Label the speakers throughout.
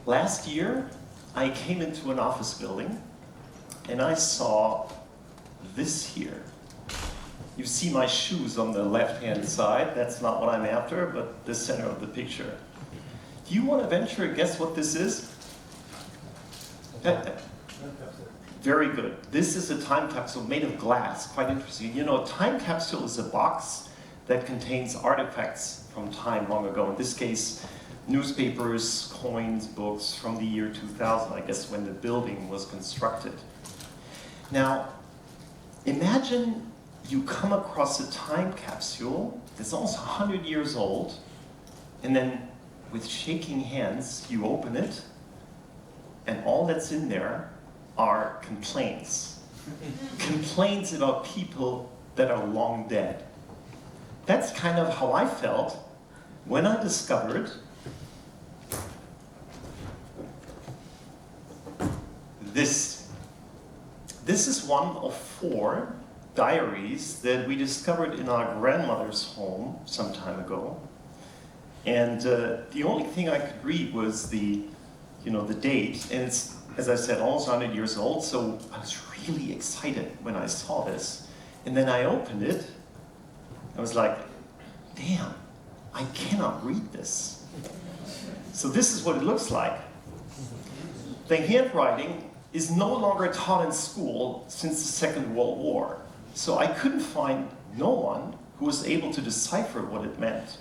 Speaker 1: Last year, I came into an office building and I saw this here. You see my shoes on the left-hand side. That's not what I'm after, but the center of the picture. Do you want to venture a guess what this is? Very good. This is a time capsule made of glass. Quite interesting. You know, a time capsule is a box that contains artifacts from time long ago. In this case, newspapers, coins, books from the year 2000, I guess, when the building was constructed. Now, imagine you come across a time capsule that's almost 100 years old, and then with shaking hands, you open it, and all that's in there are complaints. Complaints about people that are long dead. That's kind of how I felt when I discovered this. This is one of 4 diaries that we discovered in our grandmother's home some time ago. And the only thing I could read was the date. And it's, as I said, almost 100 years old. So I was really excited when I saw this. And then I opened it. I was like, damn, I cannot read this. So this is what it looks like. The handwriting is no longer taught in school since the Second World War. So I couldn't find no one who was able to decipher what it meant.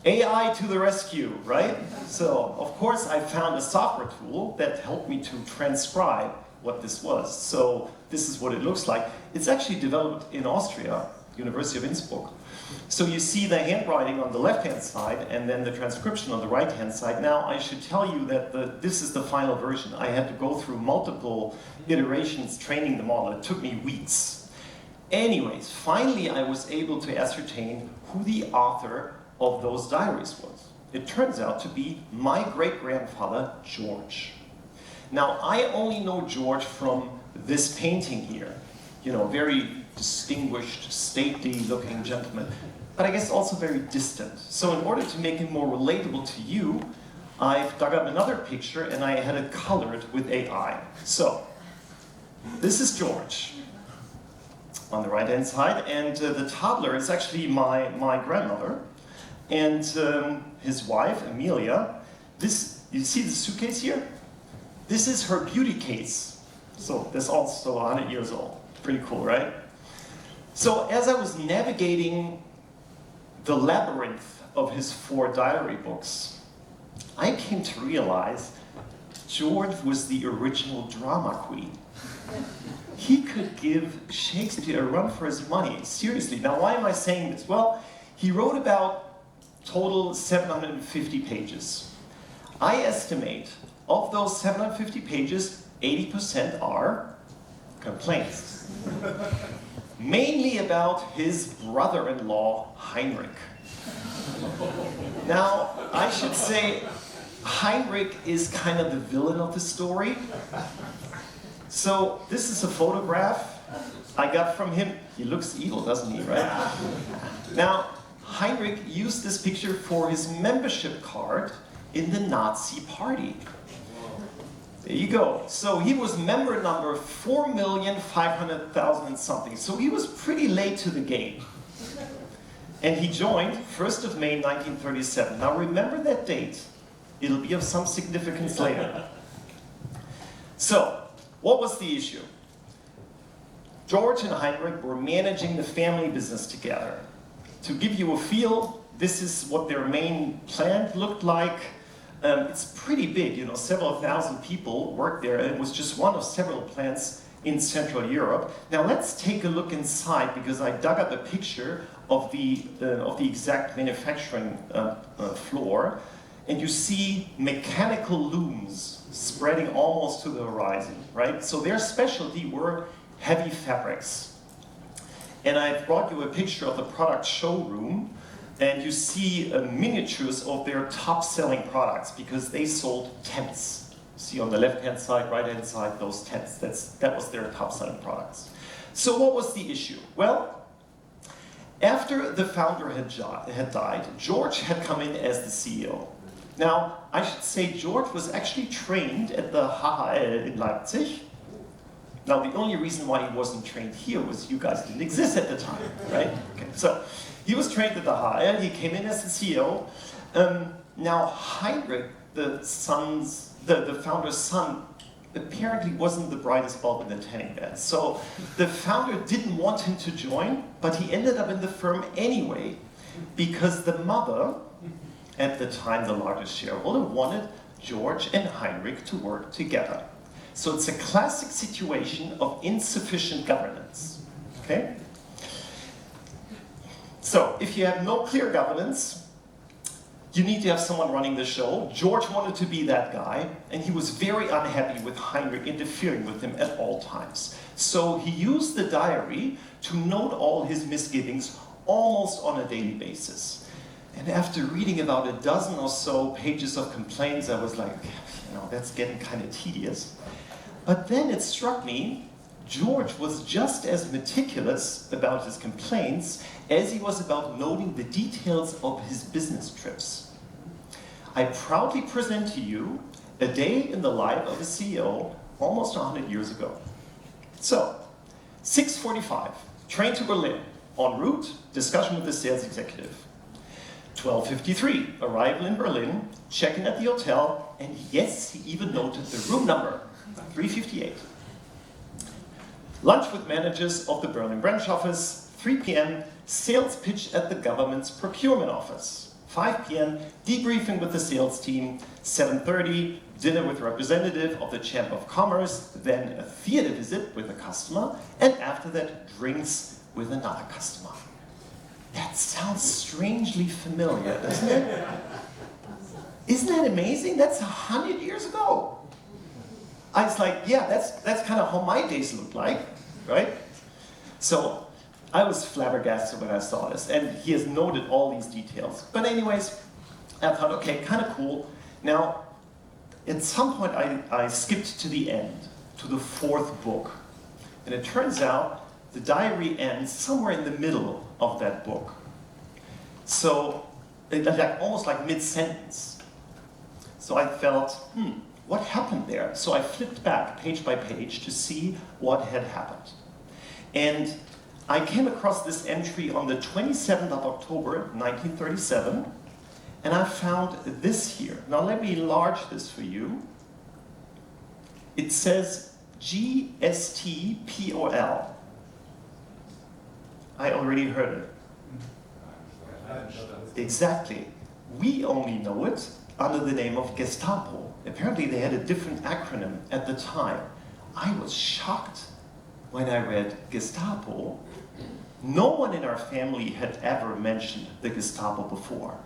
Speaker 1: AI to the rescue, right? So, of course, I found a software tool that helped me to transcribe what this was. So this is what it looks like. It's actually developed in Austria, University of Innsbruck. So you see the handwriting on the left-hand side and then the transcription on the right-hand side. Now, I should tell you that this is the final version. I had to go through multiple iterations training the model. It took me weeks. Anyways, finally I was able to ascertain who the author of those diaries was. It turns out to be my great-grandfather, George. Now, I only know George from this painting here. You know, very distinguished, stately-looking gentleman, but I guess also very distant. So in order to make him more relatable to you, I've dug up another picture and I had it colored with AI. So, this is George on the right-hand side, and the toddler is actually my grandmother, and his wife, Amelia. This, you see the suitcase here? This is her beauty case. So that's also 100 years old. Pretty cool, right? So as I was navigating the labyrinth of his 4 diary books, I came to realize George was the original drama queen. He could give Shakespeare a run for his money, seriously. Now, why am I saying this? Well, he wrote about total 750 pages. I estimate of those 750 pages, 80% are complaints. Mainly about his brother-in-law, Heinrich. Now, I should say, Heinrich is kind of the villain of the story. So, this is a photograph I got from him. He looks evil, doesn't he, right? Now, Heinrich used this picture for his membership card in the Nazi party. There you go. So he was member number 4,500,000 and something. So he was pretty late to the game. And he joined 1st of May 1937. Now remember that date. It'll be of some significance later. So, what was the issue? George and Heinrich were managing the family business together. To give you a feel, this is what their main plant looked like. It's pretty big, you know, several thousand people worked there, and it was just one of several plants in Central Europe. Now let's take a look inside, because I dug up a picture of the exact manufacturing floor, and you see mechanical looms spreading almost to the horizon, right? So their specialty were heavy fabrics. And I brought you a picture of the product showroom, and you see miniatures of their top-selling products, because they sold tents. See on the left-hand side, right-hand side, those tents. That was their top-selling products. So what was the issue? Well, after the founder had died, George had come in as the CEO. Now, I should say George was actually trained at the HHL in Leipzig. Now, the only reason why he wasn't trained here was you guys didn't exist at the time, right? Okay, so he was trained at the HHL, he came in as the CEO. Now, Heinrich, the founder's son, apparently wasn't the brightest bulb in the tanning bed. So the founder didn't want him to join, but he ended up in the firm anyway, because the mother, at the time the largest shareholder, wanted George and Heinrich to work together. So it's a classic situation of insufficient governance, okay? So if you have no clear governance, you need to have someone running the show. George wanted to be that guy, and he was very unhappy with Heinrich interfering with him at all times. So he used the diary to note all his misgivings almost on a daily basis. And after reading about a dozen or so pages of complaints, I was like, you know, that's getting kind of tedious. But then it struck me, George was just as meticulous about his complaints as he was about noting the details of his business trips. I proudly present to you a day in the life of a CEO almost 100 years ago. So, 6:45, train to Berlin. En route, discussion with the sales executive. 12:53, arrival in Berlin, check-in at the hotel, and yes, he even noted the room number, 358. Lunch with managers of the Berlin branch office, 3 p.m., sales pitch at the government's procurement office. 5 p.m., debriefing with the sales team. 7:30, dinner with representative of the Chamber of Commerce, then a theater visit with a customer, and after that, drinks with another customer. That sounds strangely familiar, doesn't it? Isn't that amazing? That's 100 years ago. I was like, yeah, that's kind of how my days look like, right? So I was flabbergasted when I saw this, and he has noted all these details. But anyways, I thought, okay, kind of cool. Now, at some point I skipped to the end, to the 4th book. And it turns out the diary ends somewhere in the middle of that book. So, almost like mid-sentence. So I felt, what happened there? So I flipped back page by page to see what had happened. And I came across this entry on the 27th of October, 1937, and I found this here. Now let me enlarge this for you. It says Gstpol. I already heard it. Exactly. We only know it under the name of Gestapo. Apparently they had a different acronym at the time. I was shocked when I read Gestapo. No one in our family had ever mentioned the Gestapo before.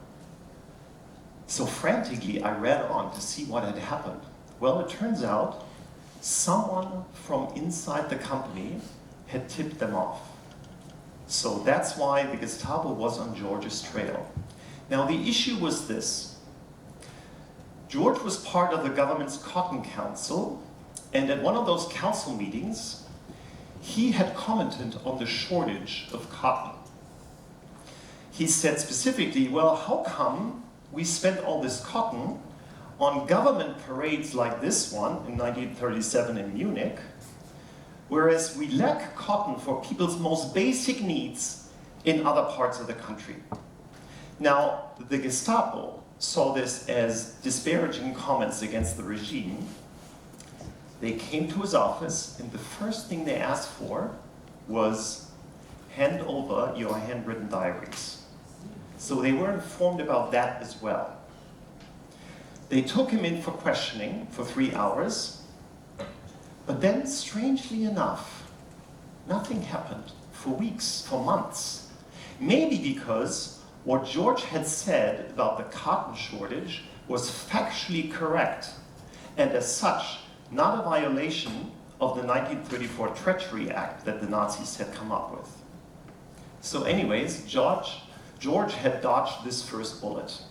Speaker 1: So frantically I read on to see what had happened. Well, it turns out someone from inside the company had tipped them off. So that's why the Gestapo was on George's trail. Now the issue was this. George was part of the government's Cotton Council, and at one of those council meetings, he had commented on the shortage of cotton. He said specifically, well, how come we spend all this cotton on government parades like this one in 1937 in Munich, whereas we lack cotton for people's most basic needs in other parts of the country. Now, the Gestapo saw this as disparaging comments against the regime. They came to his office, and the first thing they asked for was hand over your handwritten diaries. So they were informed about that as well. They took him in for questioning for 3 hours, but then, strangely enough, nothing happened for weeks, for months. Maybe because what George had said about the cotton shortage was factually correct, and as such, not a violation of the 1934 Treachery Act that the Nazis had come up with. So anyways, George had dodged this first bullet.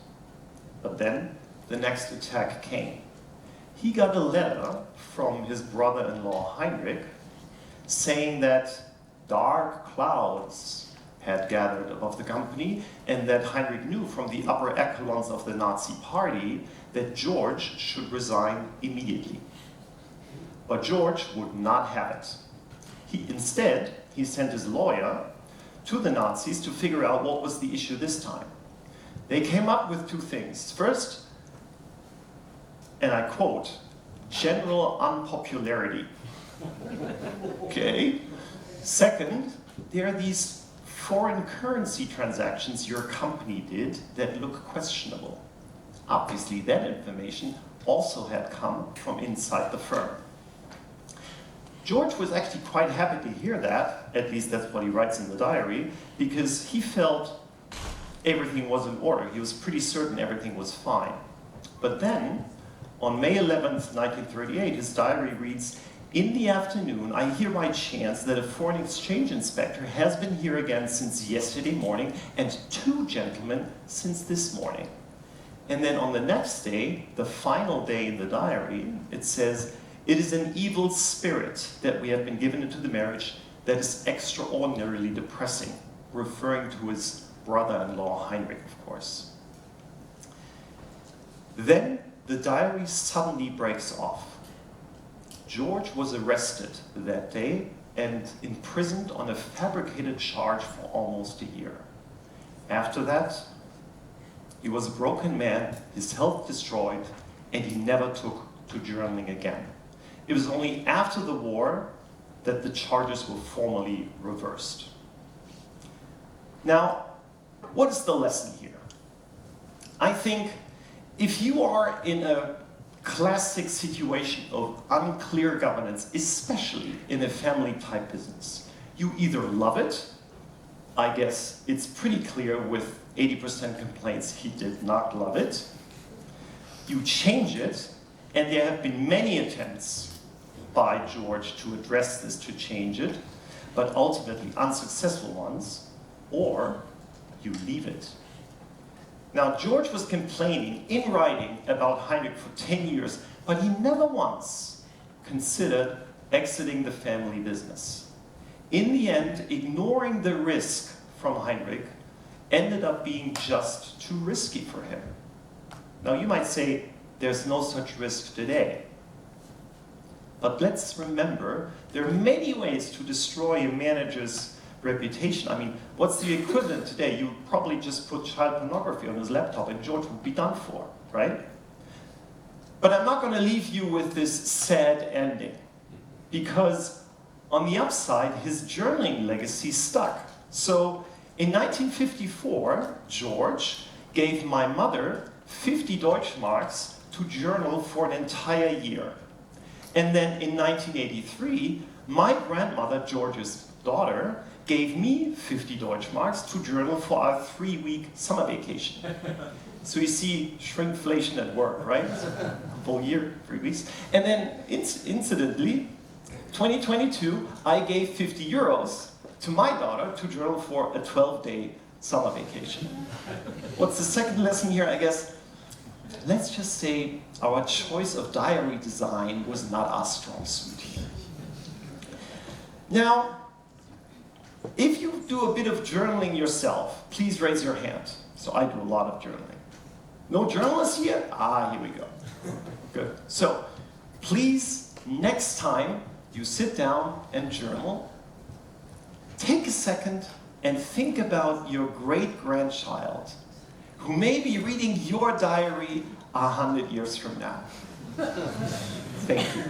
Speaker 1: But then the next attack came. He got a letter from his brother-in-law Heinrich saying that dark clouds had gathered above the company, and that Heinrich knew from the upper echelons of the Nazi party that George should resign immediately. But George would not have it. Instead, he sent his lawyer to the Nazis to figure out what was the issue this time. They came up with two things. First, and I quote, general unpopularity. Okay. Second, there are these foreign currency transactions your company did that look questionable. Obviously, that information also had come from inside the firm. George was actually quite happy to hear that, at least that's what he writes in the diary, because he felt everything was in order. He was pretty certain everything was fine. But then, on May 11th, 1938, his diary reads, "In the afternoon, I hear by chance that a foreign exchange inspector has been here again since yesterday morning, and 2 gentlemen since this morning." And then on the next day, the final day in the diary, it says, "It is an evil spirit that we have been given into the marriage that is extraordinarily depressing," referring to his brother-in-law, Heinrich, of course. Then the diary suddenly breaks off. George was arrested that day and imprisoned on a fabricated charge for almost a year. After that, he was a broken man, his health destroyed, and he never took to journaling again. It was only after the war that the charges were formally reversed. Now, what is the lesson here? I think if you are in a classic situation of unclear governance, especially in a family-type business, you either love it, I guess it's pretty clear with 80% complaints he did not love it, you change it, and there have been many attempts by George to address this, to change it, but ultimately unsuccessful ones, or you leave it. Now, George was complaining in writing about Heinrich for 10 years, but he never once considered exiting the family business. In the end, ignoring the risk from Heinrich ended up being just too risky for him. Now, you might say, there's no such risk today. But let's remember, there are many ways to destroy a manager's reputation. I mean, what's the equivalent today? You probably just put child pornography on his laptop and George would be done for, right? But I'm not going to leave you with this sad ending, because on the upside, his journaling legacy stuck. So in 1954, George gave my mother 50 Deutschmarks to journal for an entire year. And then in 1983, my grandmother, George's daughter, gave me 50 Deutschmarks to journal for our 3-week summer vacation. So you see shrinkflation at work, right? Full year, 3 weeks. And then incidentally, 2022, I gave 50 euros to my daughter to journal for a 12-day summer vacation. What's the second lesson here? I guess, let's just say our choice of diary design was not our strong suit here. Now, if you do a bit of journaling yourself, please raise your hand. So I do a lot of journaling. No journalists here? Ah, here we go. Good. So please, next time you sit down and journal, take a second and think about your great-grandchild who may be reading your diary 100 years from now. Thank you.